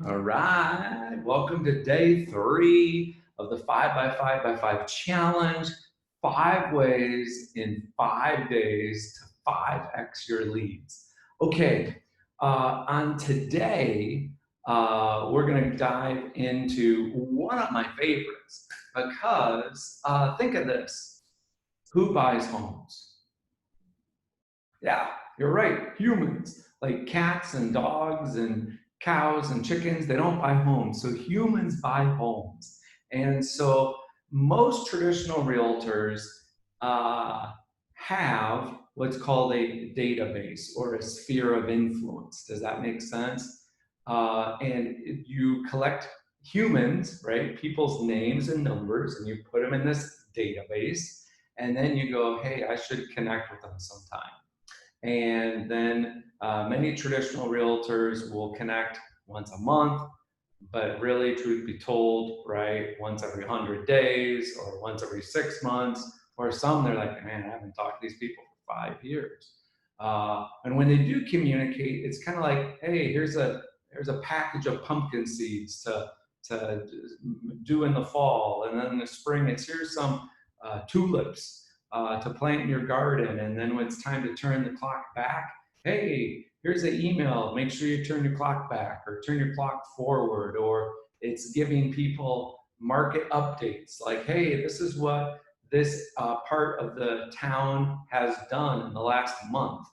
All right, welcome to day 3 of the 5 by 5 by 5 challenge. 5 ways in 5 days to 5x your leads. Okay, on today, we're going to dive into one of my favorites because think of this: who buys homes? Yeah, you're right. Humans, like cats and dogs and cows and chickens, they don't buy homes. So humans buy homes. And so most traditional realtors uh, have what's called a database or a sphere of influence. Does that make sense? And you collect humans, right? People's names and numbers, and you put them in this database. And then you go, hey, I should connect with them sometime. And then many traditional realtors will connect once a month, but really, truth be told, right, once every 100 days or once every 6 months, or some they're like, man, I haven't talked to these people for 5 years. And when they do communicate, it's kind of like, hey, here's a package of pumpkin seeds to do in the fall, and then in the spring, it's here's some tulips to plant in your garden. And then when it's time to turn the clock back, hey, here's an email. Make sure you turn your clock back or turn your clock forward. Or it's giving people market updates like, hey, this is what this part of the town has done in the last month.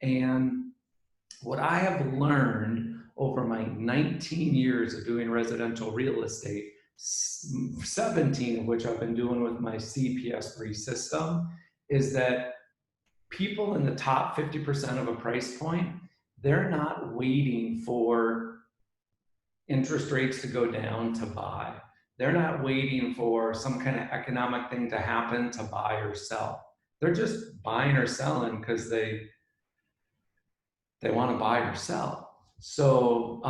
And what I have learned over my 19 years of doing residential real estate, 17 of which I've been doing with my CPS3 system, is that people in the top 50% of a price point, they're not waiting for interest rates to go down to buy. They're not waiting for some kind of economic thing to happen to buy or sell. They're just buying or selling because they want to buy or sell. So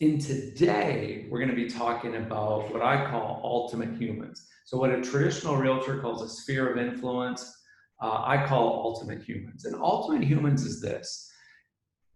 in today, we're going to be talking about what I call ultimate humans. So what a traditional realtor calls a sphere of influence, I call ultimate humans. And ultimate humans is this: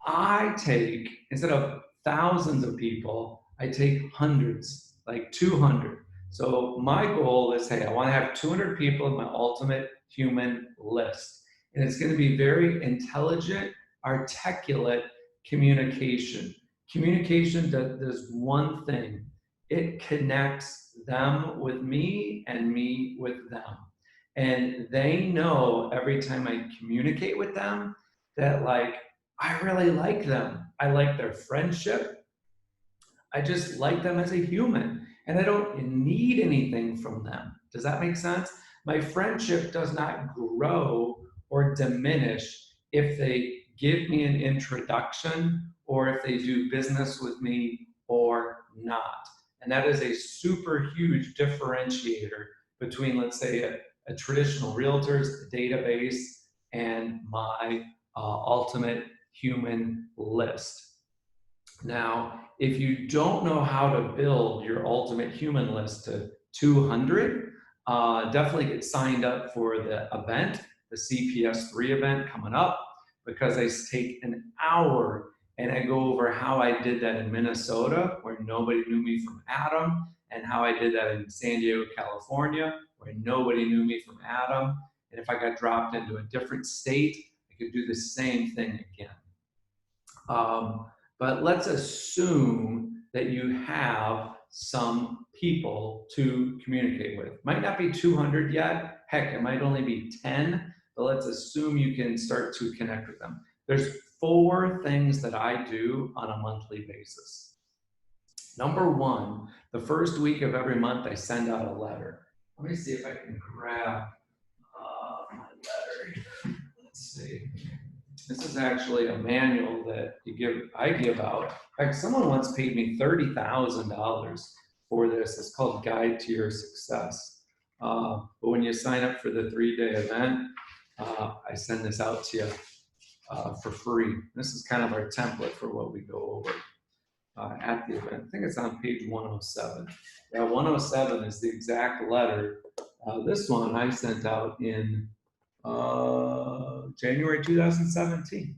I take, instead of thousands of people, I take hundreds, like 200. So my goal is, hey, I want to have 200 people in my ultimate human list. And it's going to be very intelligent, articulate communication. Communication does one thing: it connects them with me and me with them. And they know every time I communicate with them that, like, I really like them. I like their friendship. I just like them as a human. And I don't need anything from them. Does that make sense? My friendship does not grow or diminish if they give me an introduction or if they do business with me or not. And that is a super huge differentiator between, let's say, a traditional realtor's database and my ultimate human list. Now, if you don't know how to build your ultimate human list to 200, definitely get signed up for the event, the CPS3 event coming up, because I take an hour and I go over how I did that in Minnesota, where nobody knew me from Adam, and how I did that in San Diego, California, where nobody knew me from Adam. And if I got dropped into a different state, I could do the same thing again. But let's assume that you have some people to communicate with. Might not be 200 yet. Heck, it might only be 10, but let's assume you can start to connect with them. There's 4 things that I do on a monthly basis. Number 1, the first week of every month, I send out a letter. Let me see if I can grab my letter. Let's see. This is actually a manual that I give out. In fact, someone once paid me $30,000 for this. It's called Guide to Your Success. But when you sign up for the 3-day event, I send this out to you for free. This is kind of our template for what we go over at the event. I think it's on page 107. Yeah, 107 is the exact letter. This one I sent out in January 2017.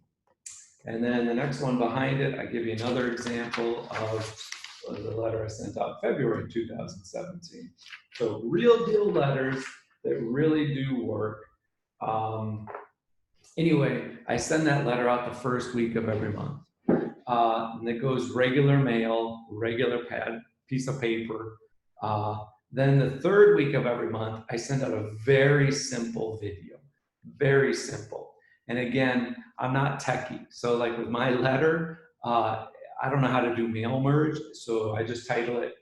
And then the next one behind it, I give you another example of the letter I sent out February 2017. So real deal letters that really do work. Anyway, I send that letter out the first week of every month. And it goes regular mail, regular piece of paper. Then the third week of every month, I send out a very simple video, very simple. And again, I'm not techie. So like with my letter, I don't know how to do mail merge. So I just title it,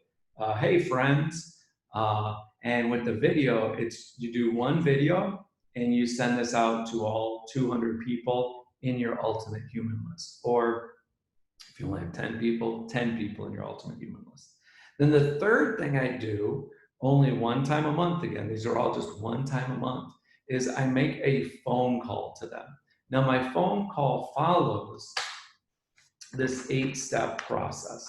Hey Friends. And with the video, it's you do one video and you send this out to all 200 people in your ultimate human list. Or if you only have 10 people in your ultimate human list. Then the third thing I do, only one time a month, again, these are all just one time a month, is I make a phone call to them. Now my phone call follows this 8-step process.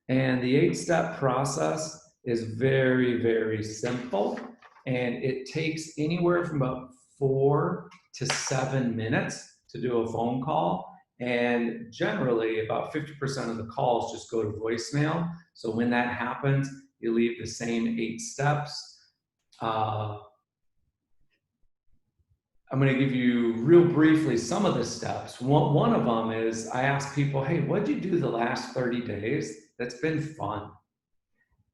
And the 8-step process is very, very simple. And it takes anywhere from about 4 to 7 minutes to do a phone call. And generally, about 50% of the calls just go to voicemail. So when that happens, you leave the same 8 steps. I'm going to give you real briefly some of the steps. One of them is I ask people, hey, what did you do the last 30 days that's been fun?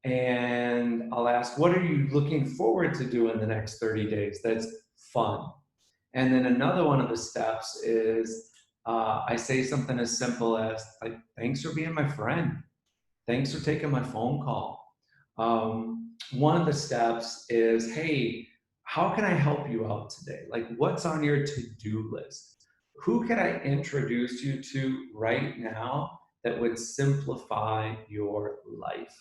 And I'll ask, what are you looking forward to do in the next 30 days that's fun? And then another one of the steps is I say something as simple as, like, thanks for being my friend. Thanks for taking my phone call. One of the steps is, hey, how can I help you out today? Like, what's on your to-do list? Who can I introduce you to right now that would simplify your life?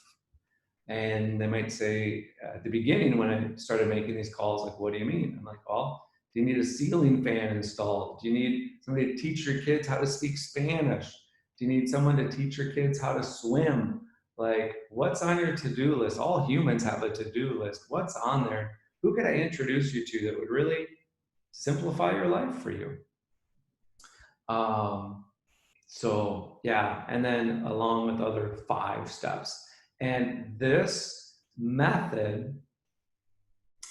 And they might say at the beginning when I started making these calls, like, what do you mean? I'm like, well, do you need a ceiling fan installed? Do you need somebody to teach your kids how to speak Spanish? Do you need someone to teach your kids how to swim? Like, what's on your to-do list? All humans have a to-do list. What's on there? Who could I introduce you to that would really simplify your life for you? So yeah, and then along with other 5 steps. And this method,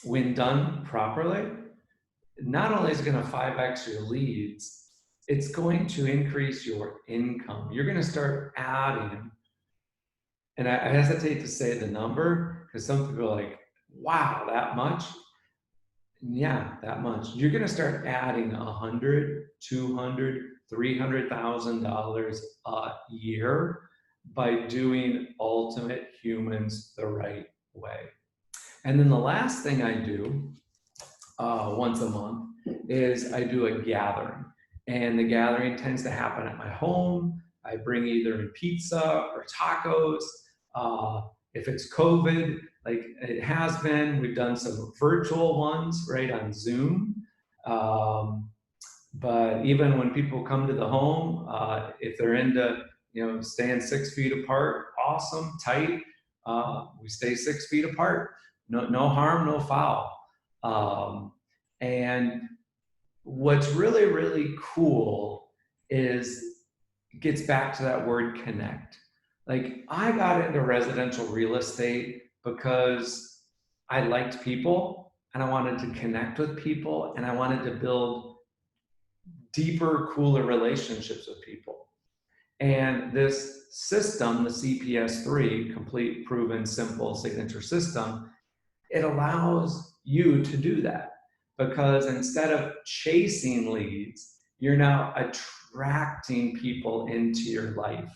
when done properly, not only is it going to 5x your leads, it's going to increase your income. You're going to start adding, and I hesitate to say the number because some people are like, wow, that much? Yeah, that much. You're going to start adding $100, $200, $300,000 a year by doing Ultimate Humans the right way. And then the last thing I do once a month is I do a gathering. And the gathering tends to happen at my home. I bring either in pizza or tacos. If it's COVID, like it has been, we've done some virtual ones right on Zoom. But even when people come to the home, if they're into, staying 6 feet apart, awesome, tight, we stay 6 feet apart. No harm, no foul. And what's really, really cool is it gets back to that word connect. Like, I got into residential real estate because I liked people and I wanted to connect with people and I wanted to build deeper, cooler relationships with people. And this system, the CPS3, Complete, Proven, Simple Signature System, it allows you to do that. Because instead of chasing leads, you're now attracting people into your life.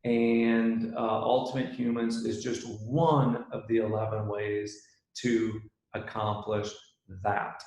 And Ultimate Humans is just one of the 11 ways to accomplish that.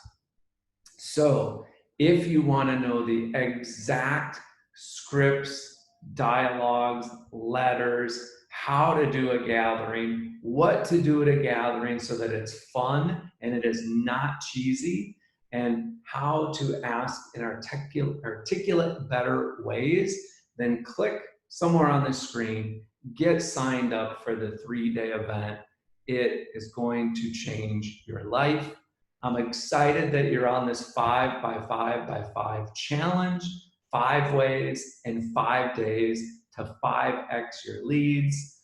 So if you want to know the exact scripts, dialogues, letters, how to do a gathering, what to do at a gathering so that it's fun and it is not cheesy, and how to ask in articulate better ways, then click somewhere on the screen, get signed up for the 3-day event. It is going to change your life. I'm excited that you're on this 5 by 5 by 5 challenge. 5 ways in 5 days to 5x your leads.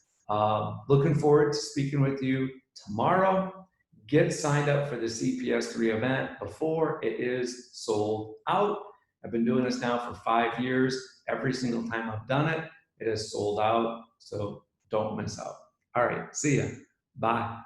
Looking forward to speaking with you tomorrow. Get signed up for the CPS3 event before it is sold out. I've been doing this now for 5 years. Every single time I've done it, it has sold out. So don't miss out. All right, see ya. Bye.